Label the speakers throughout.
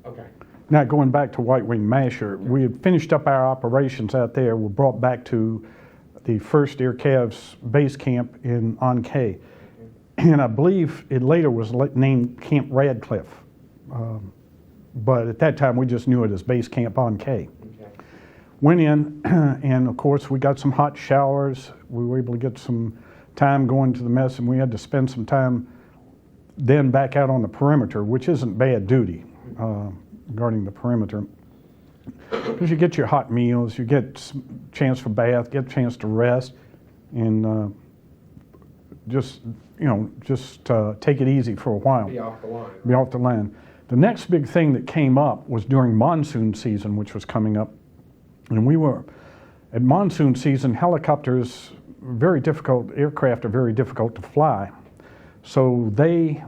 Speaker 1: Okay.
Speaker 2: Now, going back to White Wing Masher, we had finished up our operations out there. We were brought back to the 1st Air Cavs base camp on K. And I believe it later was named Camp Radcliffe. But at that time, we just knew it as Base Camp on K.
Speaker 1: Okay.
Speaker 2: Went in, and of course, we got some hot showers. We were able to get some time going to the mess, and we had to spend some time then back out on the perimeter, which isn't bad duty. Guarding the perimeter, because you get your hot meals, you get a chance for bath, get a chance to rest, and just take it easy for a while.
Speaker 1: Be off the line.
Speaker 2: Be off the line. The next big thing that came up was during monsoon season, which was coming up, and we were at monsoon season. Helicopters, very difficult. Aircraft are very difficult to fly, so they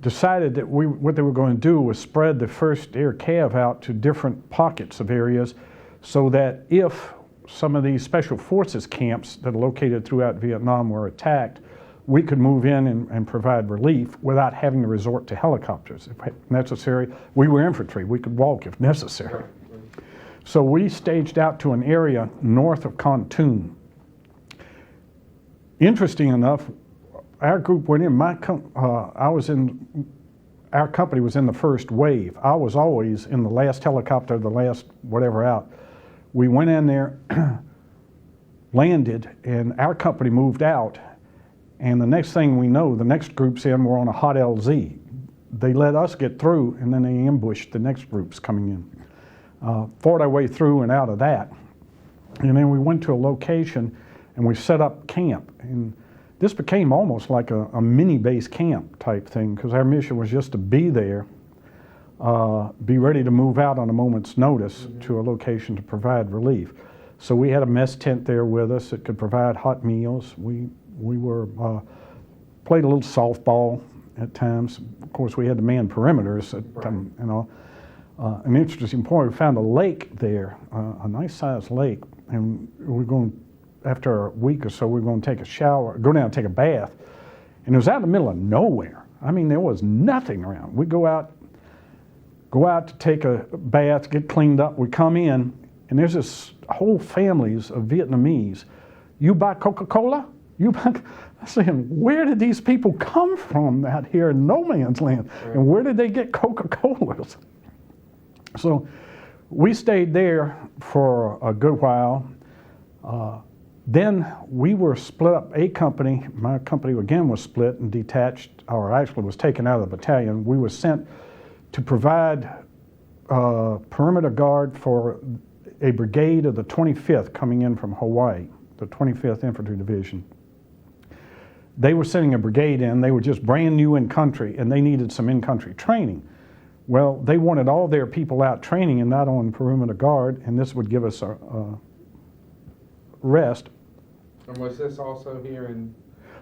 Speaker 2: decided that what they were going to do was spread the 1st Air Cav out to different pockets of areas, so that if some of these special forces camps that are located throughout Vietnam were attacked, we could move in and provide relief without having to resort to helicopters if necessary. We were infantry. We could walk if necessary. So we staged out to an area north of Kontum. Interesting enough, our group went in. Our company was in the first wave. I was always in the last helicopter, the last whatever out. We went in there, landed, and our company moved out. And the next thing we know, the next group's in. We're on a hot LZ. They let us get through, and then they ambushed the next groups coming in. Fought our way through and out of that, and then we went to a location, and we set up camp. And this became almost like a mini base camp type thing, because our mission was just to be there, be ready to move out on a moment's notice to a location to provide relief. So we had a mess tent there with us that could provide hot meals. We played a little softball at times. Of course, we had to man perimeters. An interesting point, we found a lake there, a nice sized lake, and we're going. After a week or so, we were going to take a shower, go down and take a bath, and it was out in the middle of nowhere. I mean, there was nothing around. We go out to take a bath, get cleaned up. We come in, and there's this whole families of Vietnamese. You buy Coca-Cola? You buy? I'm saying, where did these people come from out here in no man's land? Right. And where did they get Coca-Colas? So we stayed there for a good while. Then we were split up. A company, my company again was split and detached, or actually was taken out of the battalion. We were sent to provide perimeter guard for a brigade of the 25th coming in from Hawaii, the 25th Infantry Division. They were sending a brigade in. They were just brand new in country, and they needed some in-country training. Well, they wanted all their people out training and not on perimeter guard, and this would give us a rest.
Speaker 1: And was this also here in?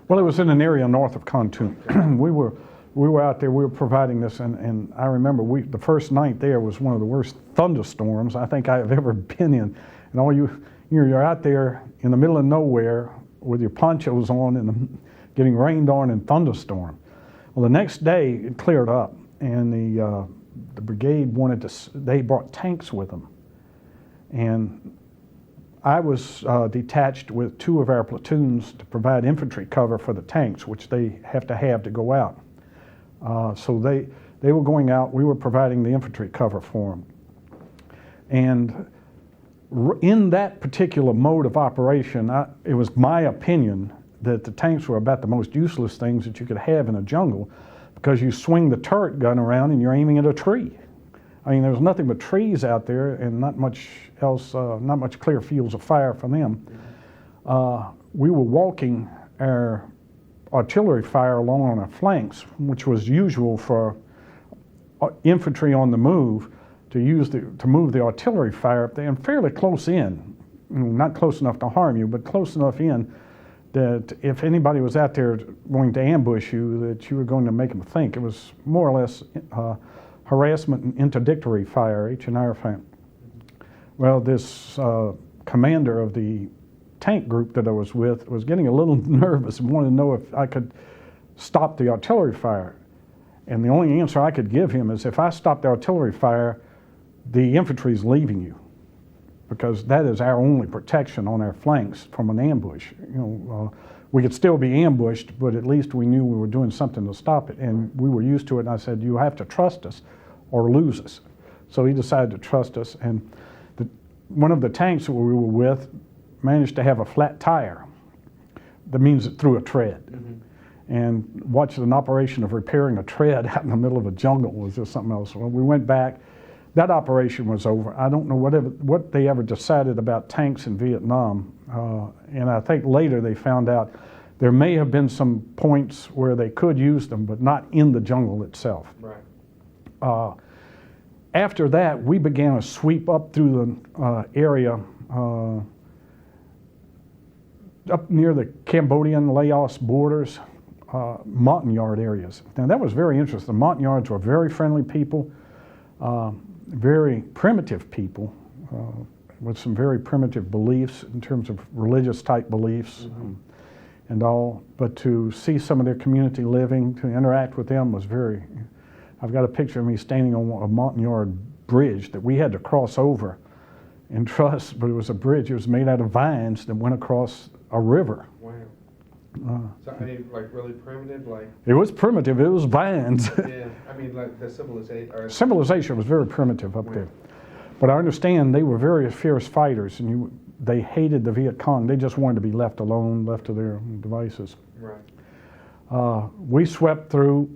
Speaker 2: Well, it was in an area north of Kontum. We were out there. We were providing this, and I remember the first night there was one of the worst thunderstorms I think I have ever been in. And you're out there in the middle of nowhere with your ponchos on and getting rained on in thunderstorm. Well, the next day it cleared up, and the brigade they brought tanks with them, and I was detached with 2 of our platoons to provide infantry cover for the tanks, which they have to go out. So they were going out. We were providing the infantry cover for them. And in that particular mode of operation, it was my opinion that the tanks were about the most useless things that you could have in a jungle, because you swing the turret gun around and you're aiming at a tree. I mean, there was nothing but trees out there and not much else, not much clear fields of fire for them. We were walking our artillery fire along on our flanks, which was usual for infantry on the move to move the artillery fire up there, and fairly close in, not close enough to harm you, but close enough in that if anybody was out there going to ambush you, that you were going to make them think. It was more or less harassment and interdictory fire, H&R fire. Well, this commander of the tank group that I was with was getting a little nervous and wanted to know if I could stop the artillery fire. And the only answer I could give him is if I stop the artillery fire, the infantry is leaving you, because that is our only protection on our flanks from an ambush. We could still be ambushed, but at least we knew we were doing something to stop it, and we were used to it. And I said, you have to trust us or lose us. So he decided to trust us, and one of the tanks that we were with managed to have a flat tire. That means it threw a tread. And watching an operation of repairing a tread out in the middle of a jungle was just something else. When we went back, that operation was over. I don't know what they ever decided about tanks in Vietnam. And I think later they found out there may have been some points where they could use them, but not in the jungle itself.
Speaker 1: Right.
Speaker 2: After that, we began a sweep up through the area up near the Cambodian-Laos borders, Montagnard areas. Now that was very interesting. The Montagnards were very friendly people, very primitive people, with some very primitive beliefs in terms of religious type beliefs and all. But to see some of their community living, to interact with them was very. I've got a picture of me standing on a Montagnard bridge that we had to cross over and trust, but it was a bridge. It was made out of vines that went across a river.
Speaker 1: Wow. So I mean, like really primitive, like.
Speaker 2: It was primitive. It was vines.
Speaker 1: Yeah, I mean, like the civilization.
Speaker 2: Civilization was very primitive up there, but I understand they were very fierce fighters, and they hated the Viet Cong. They just wanted to be left alone, left to their devices.
Speaker 1: Right.
Speaker 2: We swept through,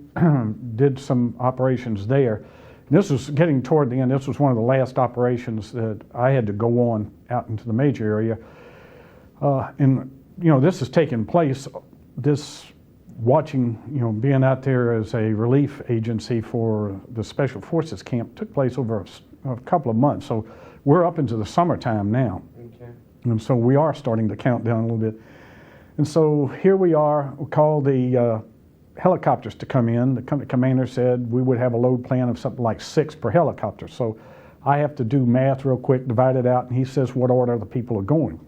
Speaker 2: did some operations there. This was getting toward the end. This was one of the last operations that I had to go on out into the major area. And this is taking place, this watching, being out there as a relief agency for the Special Forces camp took place over a couple of months. So we're up into the summertime now.
Speaker 1: Okay.
Speaker 2: And so we are starting to count down a little bit. And so here we are. We called the helicopters to come in. The commander said we would have a load plan of something like 6 per helicopter. So I have to do math real quick, divide it out, and he says what order the people are going.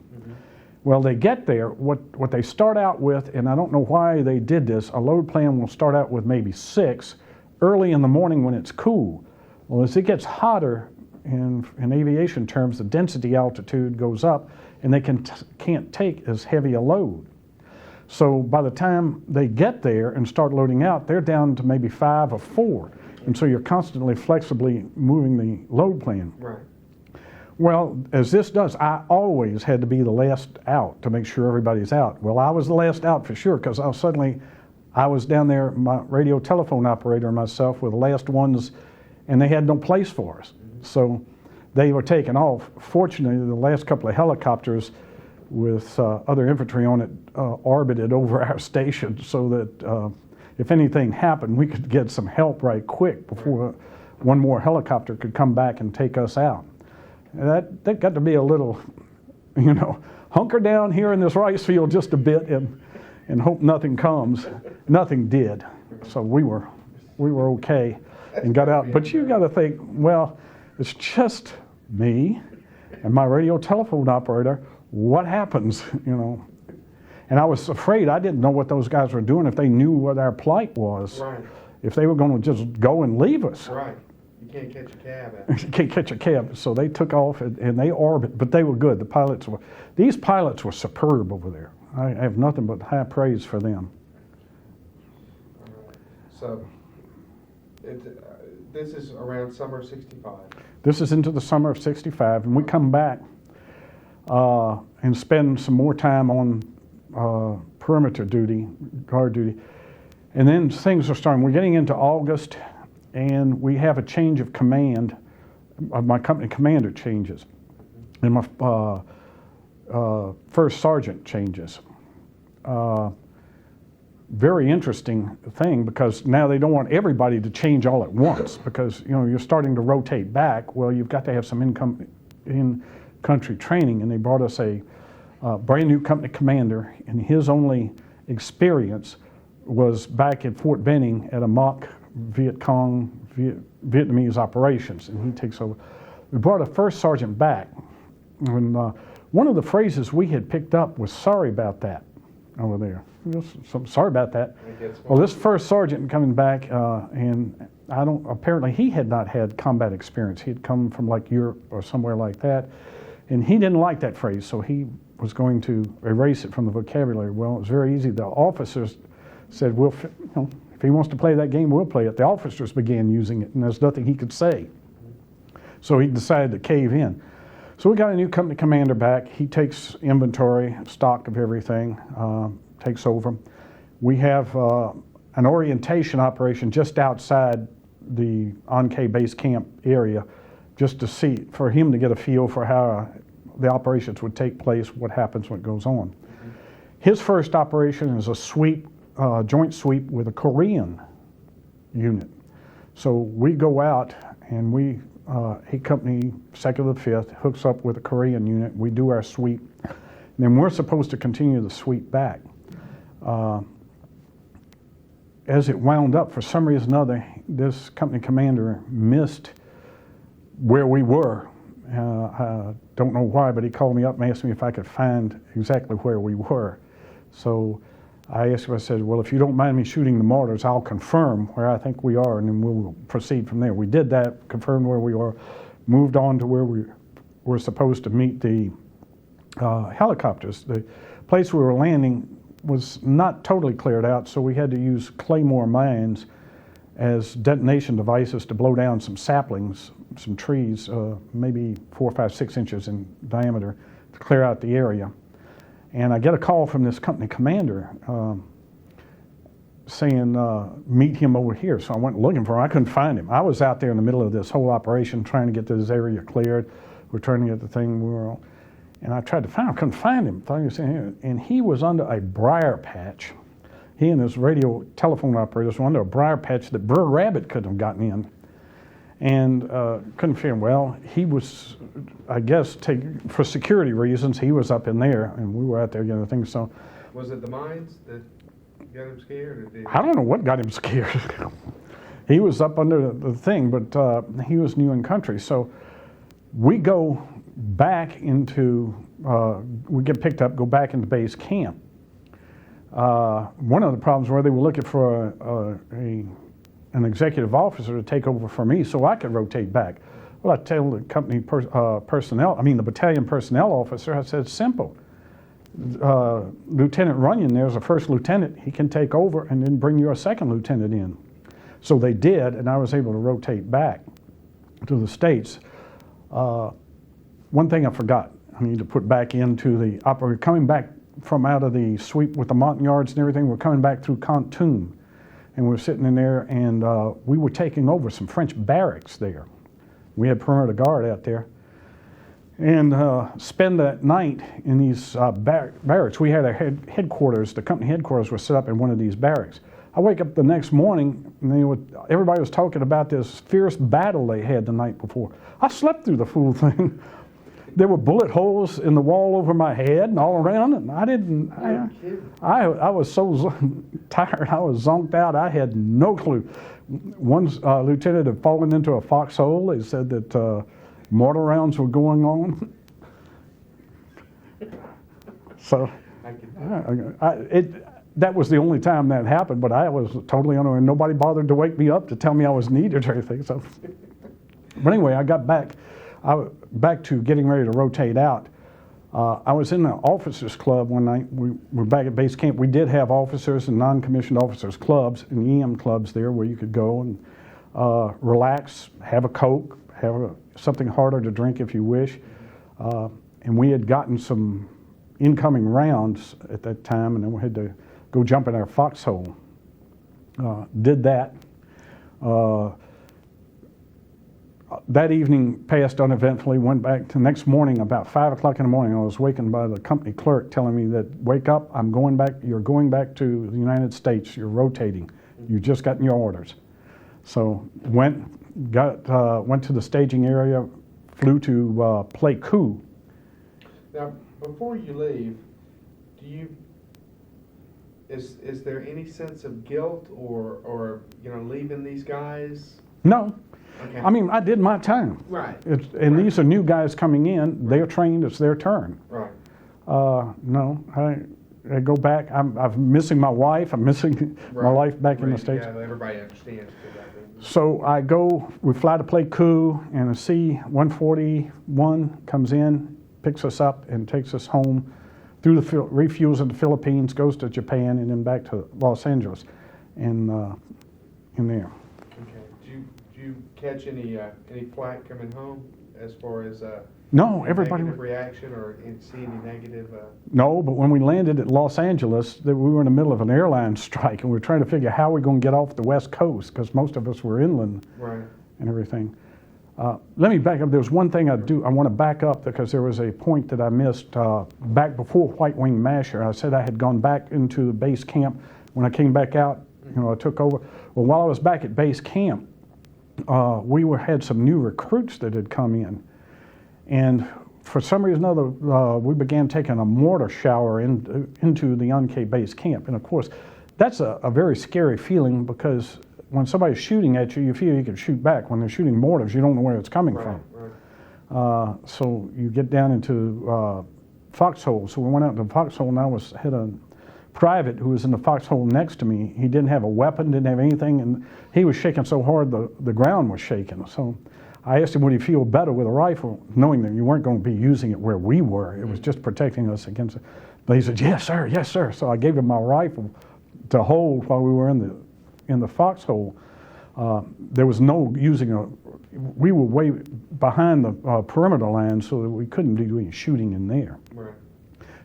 Speaker 2: Well, they get there, what they start out with, and I don't know why they did this, a load plan will start out with maybe 6 early in the morning when it's cool. Well, as it gets hotter, in aviation terms, the density altitude goes up, and they can't take as heavy a load. So by the time they get there and start loading out, they're down to maybe 5 or 4. And so you're constantly flexibly moving the load plan.
Speaker 1: Right.
Speaker 2: Well, as this does, I always had to be the last out to make sure everybody's out. Well, I was the last out for sure, because I was down there, my radio telephone operator and myself were the last ones, and they had no place for us. So they were taken off. Fortunately, the last couple of helicopters with other infantry on it orbited over our station, so that if anything happened, we could get some help right quick before one more helicopter could come back and take us out. That got to be a little, hunker down here in this rice field just a bit and hope nothing comes. Nothing did. So we were okay and got out. But you got to think, well, it's just me and my radio telephone operator. What happens, And I was afraid. I didn't know what those guys were doing, if they knew what our plight was.
Speaker 1: Right.
Speaker 2: If they were going to just go and leave us.
Speaker 1: Right. You can't catch a cab.
Speaker 2: You can't catch a cab. So they took off and they orbited, but they were good. These pilots were superb over there. I have nothing but high praise for them.
Speaker 1: All right. So this is around summer of '65.
Speaker 2: This is into the summer of '65, and we come back and spend some more time on perimeter duty, guard duty. And then things are starting. We're getting into August, and we have a change of command. My company commander changes, and my first sergeant changes. Very interesting thing, because now they don't want everybody to change all at once, because you're starting to rotate back. Well, you've got to have some in-country training, and they brought us a brand new company commander, and his only experience was back at Fort Benning at a mock Viet Cong Vietnamese operations, and he takes over. We brought a first sergeant back, and one of the phrases we had picked up was "sorry about that." over there. So, sorry about that.
Speaker 1: I guess.
Speaker 2: Well, this first sergeant coming back, and apparently he had not had combat experience. He had come from like Europe or somewhere like that, and he didn't like that phrase, so he was going to erase it from the vocabulary. Well, it was very easy. The officers said, if he wants to play that game, we'll play it. The officers began using it, and there's nothing he could say. So he decided to cave in. So we got a new company commander back. He takes inventory, stock of everything, takes over. We have an orientation operation just outside the On-K base camp area, just to see, for him to get a feel for how the operations would take place, what happens, what goes on. His first operation is a sweep, joint sweep with a Korean unit. So we go out and he company 2nd to the 5th hooks up with a Korean unit. We do our sweep, and then we're supposed to continue the sweep back. As it wound up, for some reason or other, this company commander missed where we were. I don't know why, but he called me up and asked me if I could find exactly where we were. So I asked him, I said, well, if you don't mind me shooting the mortars, I'll confirm where I think we are, and then we'll proceed from there. We did that, confirmed where we are, moved on to where we were supposed to meet the helicopters. The place we were landing was not totally cleared out, so we had to use claymore mines as detonation devices to blow down some saplings, some trees, maybe 4, 5, 6 inches in diameter, to clear out the area. And I get a call from this company commander saying, meet him over here. So I went looking for him. I couldn't find him. I was out there in the middle of this whole operation trying to get this area cleared. We're trying to get the thing we were on. And I tried to find him, couldn't find him. Thought he was in here. And he was under a briar patch. He and his radio telephone operators were under a briar patch that Brer Rabbit couldn't have gotten in. And couldn't figure him. Well, he was, I guess, for security reasons, he was up in there, and we were out there getting the thing. So,
Speaker 1: was it the mines that got him scared? Or did
Speaker 2: I don't know what got him scared. He was up under the thing, but he was new in country. So we go back into, we get picked up, go back into base camp. One of the problems were they were looking for an executive officer to take over for me so I could rotate back. Well, I tell the company personnel, the battalion personnel officer, I said, simple. Lieutenant Runyon, there's a first lieutenant, he can take over and then bring your second lieutenant in. So they did, and I was able to rotate back to the States. One thing I forgot, I need to put back into the operation. Coming back from out of the sweep with the Montagnards and everything, we're coming back through Khartoum. And we're sitting in there, and we were taking over some French barracks there. We had perimeter guard out there. And spend that night in these barracks. We had our headquarters, the company headquarters were set up in one of these barracks. I wake up the next morning, and everybody was talking about this fierce battle they had the night before. I slept through the fool thing. There were bullet holes in the wall over my head and all around, and I was so tired, I was zonked out, I had no clue. One lieutenant had fallen into a foxhole. They said that mortar rounds were going on. So that was the only time that happened, but I was totally unaware. Nobody bothered to wake me up to tell me I was needed or anything. So, but anyway, I got back to getting ready to rotate out. I was in the officers club one night. We were back at base camp. We did have officers and non-commissioned officers clubs and EM clubs there where you could go and relax, have a Coke, have something harder to drink if you wish. And we had gotten some incoming rounds at that time, and then we had to go jump in our foxhole. Did that. That evening passed uneventfully, went back to the next morning, about 5 o'clock in the morning, I was wakened by the company clerk telling me that, wake up, I'm going back, you're going back to the United States, you're rotating, you just gotten your orders. So went to the staging area, flew to Pleiku.
Speaker 1: Now, before you leave, is there any sense of guilt or leaving these guys?
Speaker 2: No.
Speaker 1: Okay.
Speaker 2: I did my time.
Speaker 1: Right.
Speaker 2: And these are new guys coming in. They're trained. It's their turn.
Speaker 1: Right.
Speaker 2: No, I go back. I'm missing my wife. I'm missing my life back in the States.
Speaker 1: Yeah, everybody understands.
Speaker 2: So we fly to Pleiku, and a C-141 comes in, picks us up, and takes us home through refuels in the Philippines, goes to Japan, and then back to Los Angeles, and in there.
Speaker 1: Okay. Did you catch any flack coming home as far as
Speaker 2: No, everybody.
Speaker 1: negative reaction or see any negative?
Speaker 2: No, but when we landed at Los Angeles, we were in the middle of an airline strike, and we were trying to figure how we're going to get off the West Coast because most of us were inland
Speaker 1: Right.
Speaker 2: and everything. Let me back up. There's one thing I want to back up because there was a point that I missed back before White Wing Masher. I said I had gone back into the base camp. When I came back out, I took over. Well, while I was back at base camp, we had some new recruits that had come in. And for some reason or other, we began taking a mortar shower into the Unkay base camp. And of course, that's a very scary feeling because when somebody's shooting at you, you feel you can shoot back. When they're shooting mortars, you don't know where it's coming from.
Speaker 1: Right.
Speaker 2: So you get down into foxhole. So we went out to the foxhole, and I had a private who was in the foxhole next to me. He didn't have a weapon, didn't have anything, and he was shaking so hard the ground was shaking. So I asked him, would he feel better with a rifle, knowing that you weren't going to be using it where we were. It was just protecting us against it. But he said, yes, sir, yes, sir. So I gave him my rifle to hold while we were in the foxhole. There was no we were way behind the perimeter line so that we couldn't do any shooting in there.
Speaker 1: Right.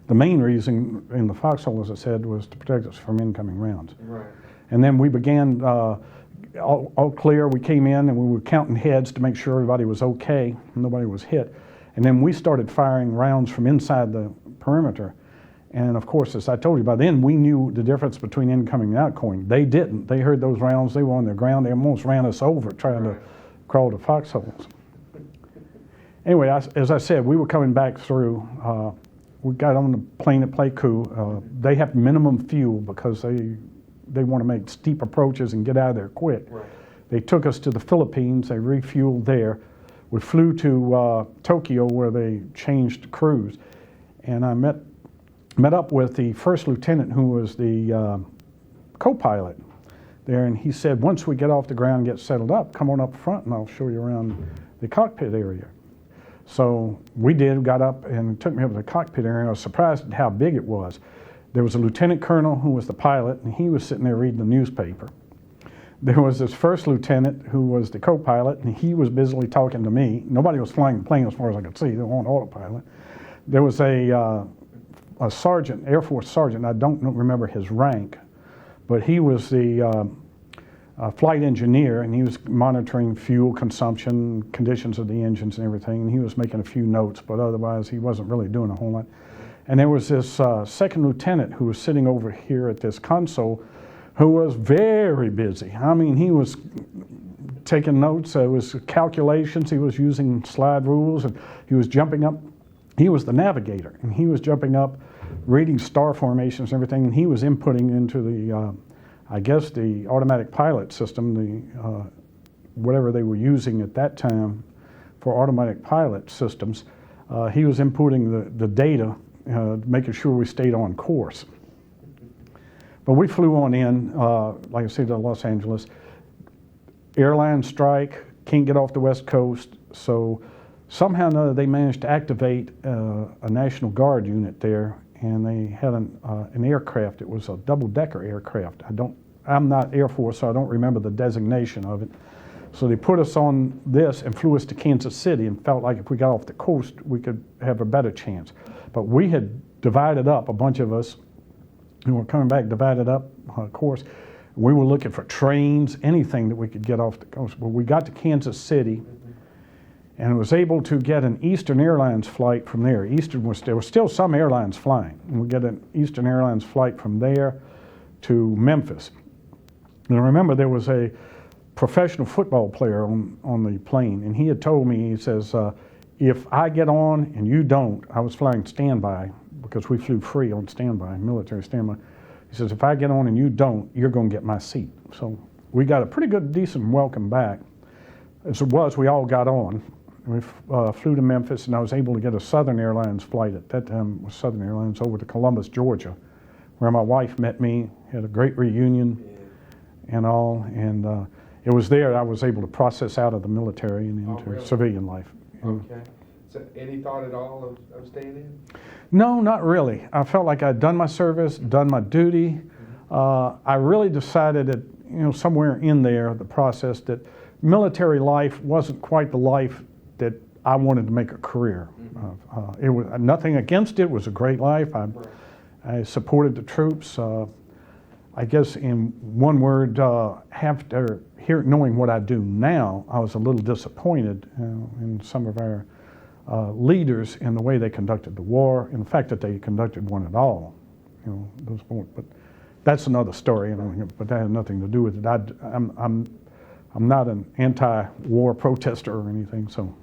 Speaker 2: The main reason in the foxhole, as I said, was to protect us from incoming rounds.
Speaker 1: Right.
Speaker 2: And then we began, all clear, we came in and we were counting heads to make sure everybody was okay, nobody was hit. And then we started firing rounds from inside the perimeter. And of course, as I told you, by then we knew the difference between incoming and outgoing. They didn't. They heard those rounds, they were on the ground, they almost ran us over trying to crawl to foxholes. Anyway, as I said, we were coming back through. We got on the plane at Pleiku. They have minimum fuel because they want to make steep approaches and get out of there quick.
Speaker 1: Right.
Speaker 2: They took us to the Philippines. They refueled there. We flew to Tokyo where they changed crews. And I met up with the first lieutenant who was the co-pilot there. And he said, once we get off the ground and get settled up, come on up front and I'll show you around the cockpit area. So we got up and took me over to the cockpit area. I was surprised at how big it was. There was a lieutenant colonel who was the pilot, and he was sitting there reading the newspaper. There was this first lieutenant who was the co-pilot, and he was busily talking to me. Nobody was flying the plane as far as I could see. They were on autopilot. There was a sergeant, Air Force sergeant. I don't remember his rank, but he was the flight engineer, and he was monitoring fuel consumption, conditions of the engines and everything, and he was making a few notes, but otherwise he wasn't really doing a whole lot. And there was this second lieutenant who was sitting over here at this console who was very busy. I mean, he was taking notes, it was calculations, he was using slide rules, and he was jumping up. He was the navigator, and he was jumping up, reading star formations and everything, and he was inputting into the I guess the automatic pilot system, the whatever they were using at that time for automatic pilot systems. He was inputting the data, making sure we stayed on course. But we flew on in, like I said, to Los Angeles. Airline strike, can't get off the West Coast, so somehow or another they managed to activate a National Guard unit there, and they had an aircraft. It was a double-decker aircraft. I'm not Air Force, so I don't remember the designation of it. So they put us on this and flew us to Kansas City and felt like if we got off the coast, we could have a better chance. But we had divided up, a bunch of us who were coming back, divided up course. We were looking for trains, anything that we could get off the coast. But we got to Kansas City and was able to get an Eastern Airlines flight from there. There were still some airlines flying. And we got an Eastern Airlines flight from there to Memphis. And I remember there was a professional football player on the plane, and he had told me, he says, if I get on and you don't, I was flying standby because we flew free on standby, military standby. He says, if I get on and you don't, you're going to get my seat. So we got a pretty good, decent welcome back. As it was, we all got on. We flew to Memphis, and I was able to get a Southern Airlines flight at that time, was Southern Airlines, over to Columbus, Georgia. where my wife met me, had a great reunion and all, and it was there I was able to process out of the military and into
Speaker 1: really?
Speaker 2: civilian life.
Speaker 1: Okay. So any thought at all of staying in?
Speaker 2: No, not really. I felt like I'd done my service, done my duty. I really decided that, somewhere in there, the process, that military life wasn't quite the life that I wanted to make a career. It was nothing against it. It was a great life. I supported the troops. I guess in one word, after knowing what I do now, I was a little disappointed in some of our leaders in the way they conducted the war, in the fact that they conducted one at all. But that's another story. But that had nothing to do with it. I'm not an anti-war protester or anything. So.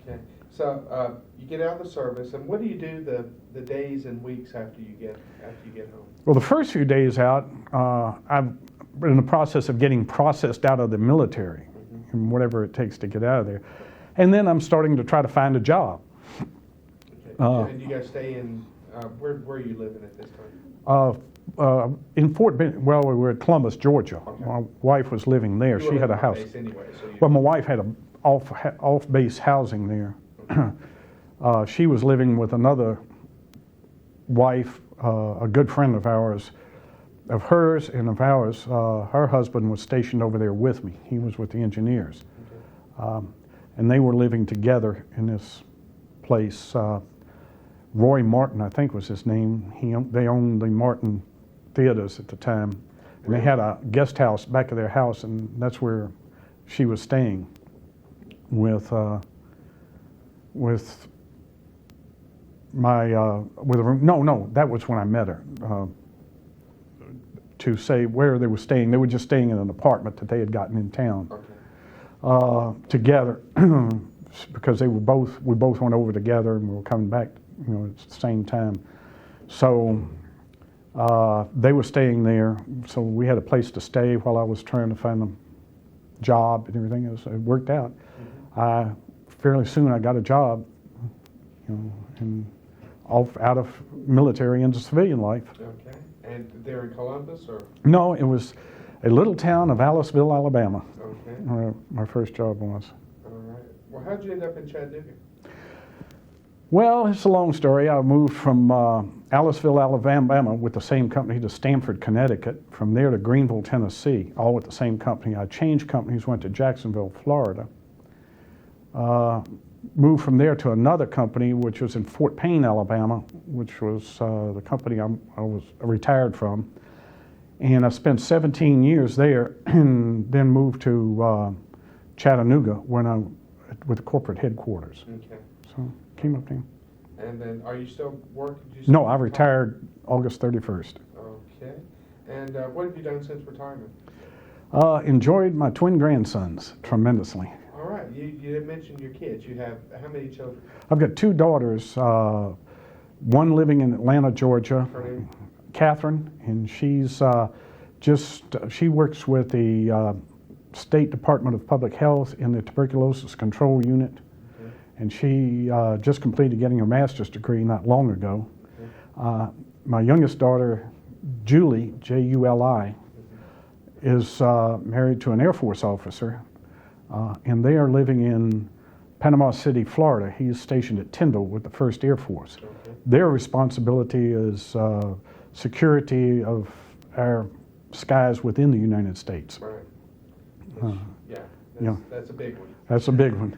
Speaker 1: Okay. So you get out of the service, and what do you do the days and weeks after you get home?
Speaker 2: Well, the first few days out, I'm in the process of getting processed out of the military, and whatever it takes to get out of there. And then I'm starting to try to find a job.
Speaker 1: Okay. And you guys stay in, where are you living at this time?
Speaker 2: In Fort Benning, well, we were at Columbus, Georgia.
Speaker 1: Okay.
Speaker 2: My wife was living there.
Speaker 1: You
Speaker 2: She
Speaker 1: were
Speaker 2: had a
Speaker 1: on
Speaker 2: house.
Speaker 1: base anyway, so
Speaker 2: Well, my wife had a off-base housing there. She was living with another wife, a good friend of hers and of ours. Her husband was stationed over there with me. He was with the engineers.
Speaker 1: Okay.
Speaker 2: And they were living together in this place. Roy Martin, I think was his name. They owned the Martin Theaters at the time. And they had a guest house back of their house, and that's where she was staying with my with a room. No, that was when I met her. To say where they were staying, they were just staying in an apartment that they had gotten in town.
Speaker 1: Okay.
Speaker 2: Together, because we both went over together, and we were coming back, at the same time. So they were staying there, so we had a place to stay while I was trying to find a job and everything else. It worked out. Fairly soon I got a job, and out of military into civilian life.
Speaker 1: Okay. And they're in Columbus, or?
Speaker 2: No, it was a little town of Aliceville, Alabama.
Speaker 1: Okay.
Speaker 2: Where my first job was.
Speaker 1: All right. Well, how'd you end up in Chattanooga?
Speaker 2: Well, it's a long story. I moved from Aliceville, Alabama with the same company to Stamford, Connecticut, from there to Greenville, Tennessee, all with the same company. I changed companies, went to Jacksonville, Florida. Moved from there to another company, which was in Fort Payne, Alabama, which was the company I was retired from. And I spent 17 years there, and then moved to Chattanooga with the corporate headquarters.
Speaker 1: Okay.
Speaker 2: So came up there.
Speaker 1: And then, are you still working?
Speaker 2: No, I retired August 31st.
Speaker 1: Okay. And what have you done since retirement?
Speaker 2: Enjoyed my twin grandsons tremendously.
Speaker 1: All right. You didn't mention your kids. You have how many children?
Speaker 2: I've got two daughters, one living in Atlanta, Georgia,
Speaker 1: Her name?
Speaker 2: Catherine, and she's she works with the State Department of Public Health in the Tuberculosis Control Unit.
Speaker 1: Okay.
Speaker 2: And she just completed getting her master's degree not long ago.
Speaker 1: Okay.
Speaker 2: My youngest daughter, Julie, Juli, is married to an Air Force officer, and they are living in Panama City, Florida. He is stationed at Tyndall with the 1st Air Force.
Speaker 1: Okay.
Speaker 2: Their responsibility is security of our skies within the United States.
Speaker 1: Right. That's a big one.
Speaker 2: That's a big one.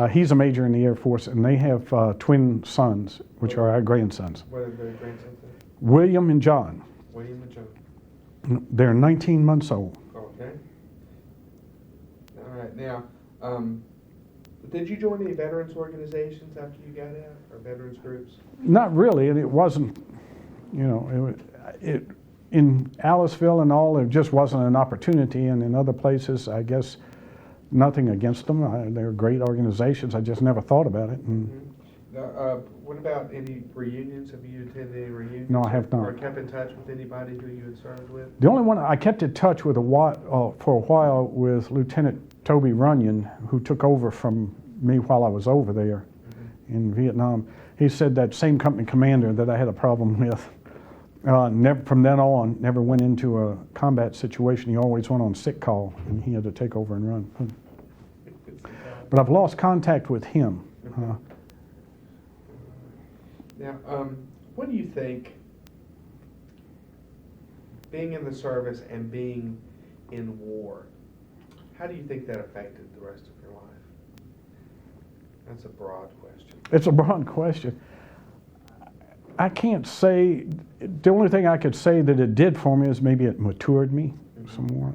Speaker 2: He's a major in the Air Force, and they have twin sons, which are our grandsons.
Speaker 1: What are their grandsons?
Speaker 2: William and John.
Speaker 1: William and John.
Speaker 2: They're 19 months old.
Speaker 1: Okay. All right. Now, did you join any veterans organizations after you got out, or veterans groups?
Speaker 2: Not really, and it wasn't, in Aliceville and all, there just wasn't an opportunity, and in other places, I guess, nothing against them. They're great organizations. I just never thought about it.
Speaker 1: What about any reunions? Have you attended any reunions?
Speaker 2: No, I have not.
Speaker 1: Or kept in touch with anybody who you had served with?
Speaker 2: The only one I kept in touch with for a while with Lieutenant Toby Runyon, who took over from me while I was over there in Vietnam. He said that same company commander that I had a problem with Never, from then on, never went into a combat situation. He always went on sick call, and he had to take over and run. But I've lost contact with him.
Speaker 1: Now, what do you think, being in the service and being in war, how do you think that affected the rest of your life? That's a broad question.
Speaker 2: It's a broad question. I can't say, the only thing I could say that it did for me is maybe it matured me some more.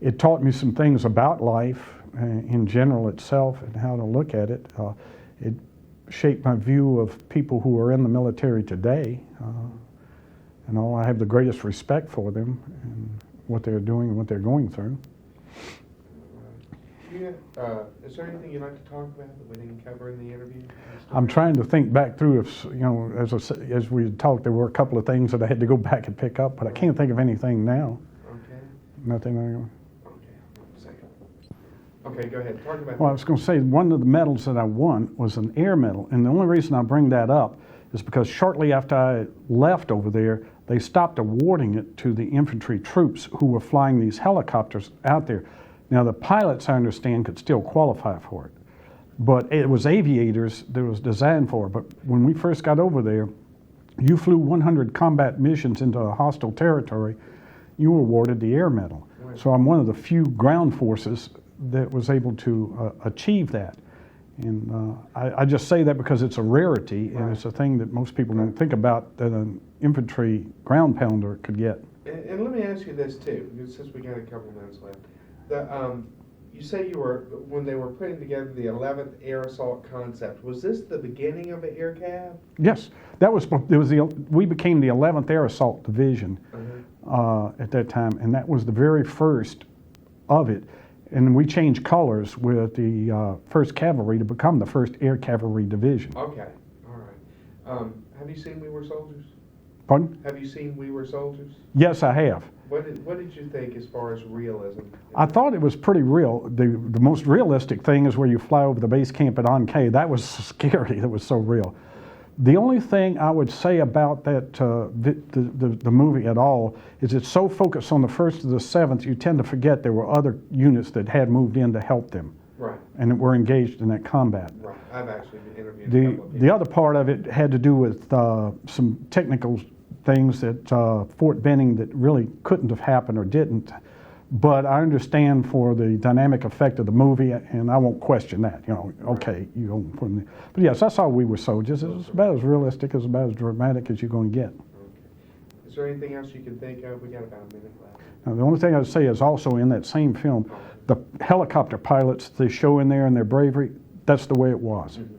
Speaker 2: It taught me some things about life in general itself and how to look at it. It shaped my view of people who are in the military today. And all, I have the greatest respect for them and what they're doing and what they're going through.
Speaker 1: Is there anything you'd like to talk about that we didn't cover in the interview?
Speaker 2: I'm trying to think back through if, you know, as we talked, there were a couple of things that I had to go back and pick up, but I can't think of anything now.
Speaker 1: Okay.
Speaker 2: Nothing.
Speaker 1: Okay. 1 second. Okay, go ahead. Talk about
Speaker 2: Well, I was going to say one of the medals that I won was an air medal, and the only reason I bring that up is because shortly after I left over there, they stopped awarding it to the infantry troops who were flying these helicopters out there. Now, the pilots, I understand, could still qualify for it, but it was aviators that was designed for it. But when we first got over there, you flew 100 combat missions into a hostile territory, you were awarded the air medal.
Speaker 1: Right.
Speaker 2: So I'm one of the few ground forces that was able to achieve that. And I just say that because it's a rarity, and it's a thing that most people don't think about that an infantry ground pounder could get.
Speaker 1: And let me ask you this too, because since we got a couple minutes left. You say you were, when they were putting together the 11th Air Assault Concept, was this the beginning of the Air Cav?
Speaker 2: Yes, we became the 11th Air Assault Division at that time, and that was the very first of it. And we changed colors with the 1st Cavalry to become the 1st Air Cavalry Division.
Speaker 1: Okay, all right. Have you seen We Were Soldiers?
Speaker 2: Pardon?
Speaker 1: Have you seen We Were Soldiers?
Speaker 2: Yes, I have.
Speaker 1: What did you think as far as realism?
Speaker 2: I thought it was pretty real. The most realistic thing is where you fly over the base camp at Ankh. That was scary. That was so real. The only thing I would say about that the movie at all is it's so focused on the 1st to the 7th, you tend to forget there were other units that had moved in to help them. Right. And that were engaged in that combat.
Speaker 1: Right. I've actually interviewed a couple of people.
Speaker 2: The other part of it had to do with some technical things at Fort Benning that really couldn't have happened or didn't. But I understand for the dynamic effect of the movie, and I won't question that. You know, okay, you know. But yes, that's how We Were Soldiers. It was about as realistic, as about as dramatic as you're going to get.
Speaker 1: Okay. Is there anything else you can think of? We got about a minute left.
Speaker 2: Now, the only thing I'd say is also in that same film, the helicopter pilots they show in there and their bravery. That's the way it was.
Speaker 1: Mm-hmm.